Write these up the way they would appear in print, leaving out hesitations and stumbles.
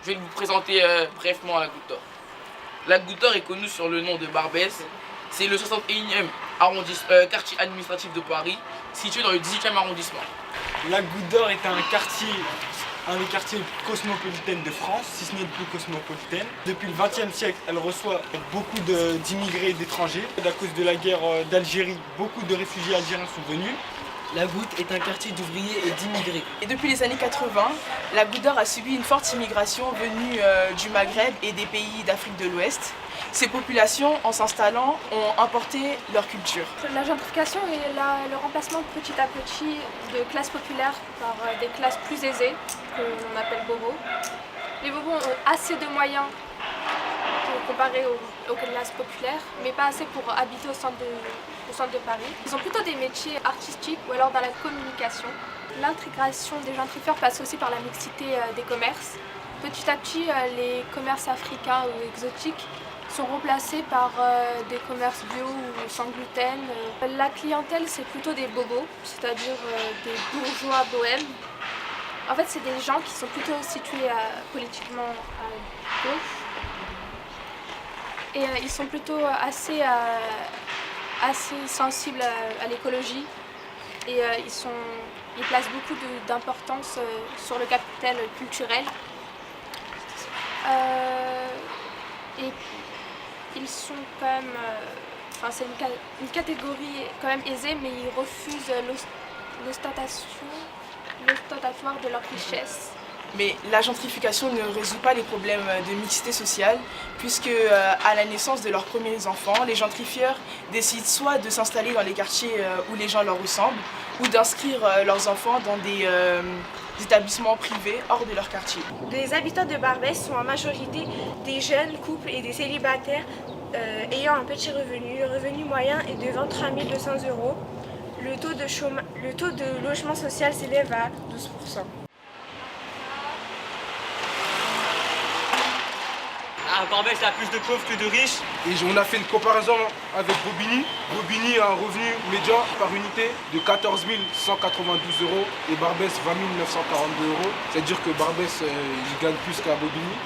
Je vais vous présenter brièvement la Goutte d'Or. La Goutte d'Or est connue sur le nom de Barbès. C'est le 61e quartier administratif de Paris, situé dans le 18e arrondissement. La Goutte d'Or est un des quartiers cosmopolitaines de France, si ce n'est le plus cosmopolitaine. Depuis le XXe siècle, elle reçoit beaucoup d'immigrés et d'étrangers. À cause de la guerre d'Algérie, beaucoup de réfugiés algériens sont venus. La Goutte est un quartier d'ouvriers et d'immigrés. Et depuis les années 80, la Goutte d'Or a subi une forte immigration venue du Maghreb et des pays d'Afrique de l'Ouest. Ces populations, en s'installant, ont importé leur culture. La gentrification est le remplacement petit à petit de classes populaires par des classes plus aisées, que l'on appelle bobos. Les bobos ont assez de moyens comparé aux classes populaires, mais pas assez pour habiter au centre de Paris. Ils ont plutôt des métiers artistiques ou alors dans la communication. L'intégration des gentrifieurs passe aussi par la mixité des commerces. Petit à petit, les commerces africains ou exotiques sont remplacés par des commerces bio ou sans gluten. La clientèle, c'est plutôt des bobos, c'est-à-dire des bourgeois bohèmes. En fait, c'est des gens qui sont plutôt situés politiquement à gauche. Et ils sont plutôt assez sensibles à l'écologie. Et ils placent beaucoup d'importance sur le capital culturel. Et ils sont quand même, c'est une catégorie quand même aisée, mais ils refusent l'ostentatoire de leur richesse. Mais la gentrification ne résout pas les problèmes de mixité sociale, puisque à la naissance de leurs premiers enfants, les gentrifieurs décident soit de s'installer dans les quartiers où les gens leur ressemblent, ou d'inscrire leurs enfants dans des établissements privés hors de leur quartier. Les habitants de Barbès sont en majorité des jeunes couples et des célibataires ayant un petit revenu. Le revenu moyen est de 23 200 €. Le taux de logement social s'élève à 12%. À Barbès, il y a plus de pauvres que de riches. Et on a fait une comparaison avec Bobigny. Bobigny a un revenu médian par unité de 14 192 € et Barbès 20 942 €. C'est-à-dire que Barbès il gagne plus qu'à Bobigny.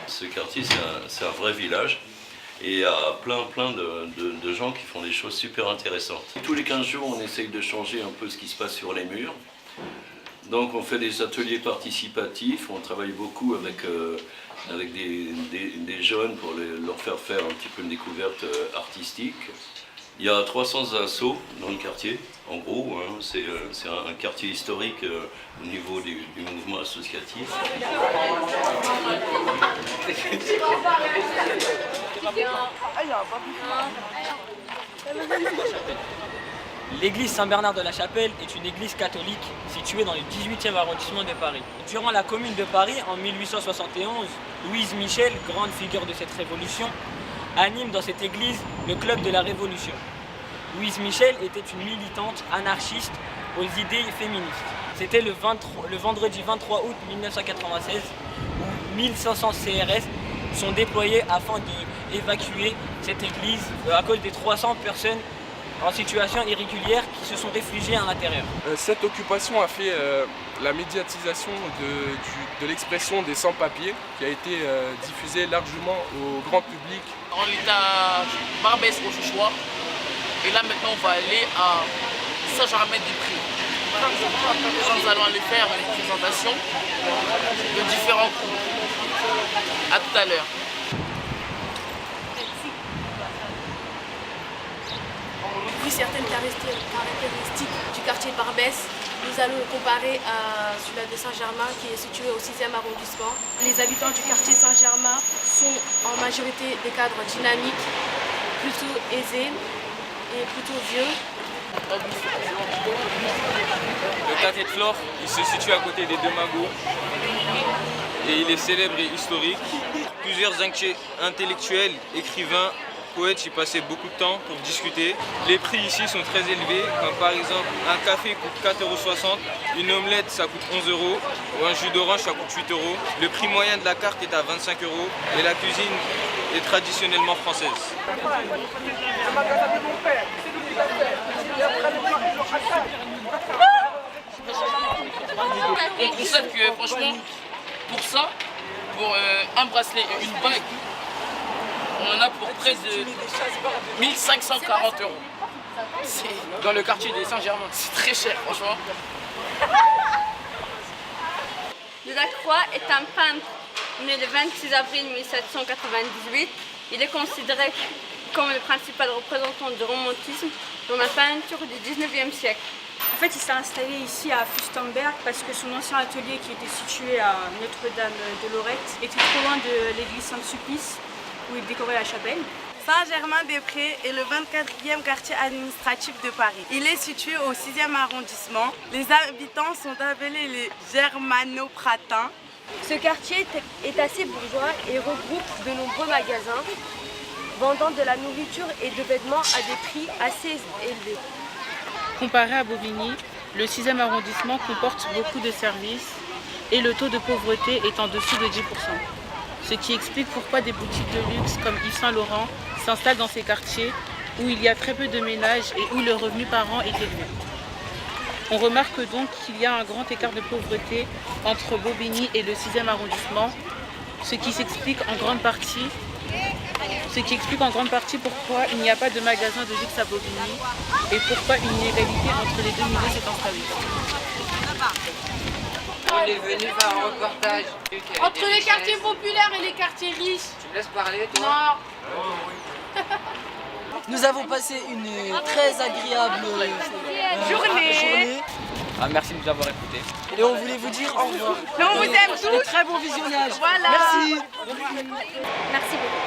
Ce quartier, c'est un vrai village. Et il y a plein de gens qui font des choses super intéressantes. Tous les 15 jours, on essaye de changer un peu ce qui se passe sur les murs. Donc on fait des ateliers participatifs, on travaille beaucoup avec des jeunes pour leur faire un petit peu une découverte artistique. Il y a 300 assos dans le quartier, en gros, hein, c'est un quartier historique au niveau du mouvement associatif. L'église Saint-Bernard de la Chapelle est une église catholique située dans le 18e arrondissement de Paris. Durant la Commune de Paris, en 1871, Louise Michel, grande figure de cette révolution, anime dans cette église le Club de la Révolution. Louise Michel était une militante anarchiste aux idées féministes. C'était le vendredi 23 août 1996 où 1500 CRS sont déployés afin d'évacuer cette église à cause des 300 personnes en situation irrégulière qui se sont réfugiées à l'intérieur. Cette occupation a fait la médiatisation de l'expression des sans-papiers qui a été diffusée largement au grand public. On est à Barbès au choix. Et là maintenant on va aller à Saint-Germain-des-Prés. Nous allons aller faire une présentation de différents groupes. A tout à l'heure. Vu certaines caractéristiques du quartier de Barbès, nous allons le comparer à celui de Saint-Germain qui est situé au 6e arrondissement. Les habitants du quartier Saint-Germain sont en majorité des cadres dynamiques, plutôt aisés et plutôt vieux. Le quartier de Flore, il se situe à côté des Deux Magots et il est célèbre et historique. Plusieurs intellectuels, écrivains poètes y passaient beaucoup de temps pour discuter. Les prix ici sont très élevés, comme par exemple un café coûte 4,60 €, une omelette ça coûte 11 € ou un jus d'orange ça coûte 8 €. Le prix moyen de la carte est à 25 € et la cuisine est traditionnellement française. On constate que franchement, pour ça, pour un bracelet et une bague, on en a pour près de 1540 €. Dans le quartier de Saint-Germain. C'est très cher, franchement. Delacroix est un peintre né le 26 avril 1798. Il est considéré comme le principal représentant du romantisme dans la peinture du 19e siècle. En fait, il s'est installé ici à Fürstenberg parce que son ancien atelier qui était situé à Notre-Dame de Lorette était trop loin de l'église Saint-Sulpice où il décorait la chapelle. Saint-Germain-des-Prés est le 24e quartier administratif de Paris. Il est situé au 6e arrondissement. Les habitants sont appelés les Germanopratins. Ce quartier est assez bourgeois et regroupe de nombreux magasins vendant de la nourriture et de vêtements à des prix assez élevés. Comparé à Bobigny, le 6e arrondissement comporte beaucoup de services et le taux de pauvreté est en dessous de 10%. Ce qui explique pourquoi des boutiques de luxe comme Yves Saint Laurent s'installent dans ces quartiers où il y a très peu de ménages et où le revenu par an est élevé. On remarque donc qu'il y a un grand écart de pauvreté entre Bobigny et le 6e arrondissement, ce qui explique en grande partie pourquoi il n'y a pas de magasin de luxe à Bobigny et pourquoi une inégalité entre les deux milieux s'est installée. On est venu faire un reportage. Entre les quartiers populaires et les quartiers riches. Tu me laisses parler, toi? Non. Nous avons passé une très agréable journée. Ah, merci de nous avoir écoutés. Et on voulait vous dire au revoir. Mais on vous aime tous. Très bon visionnage. Voilà. Merci. Merci beaucoup.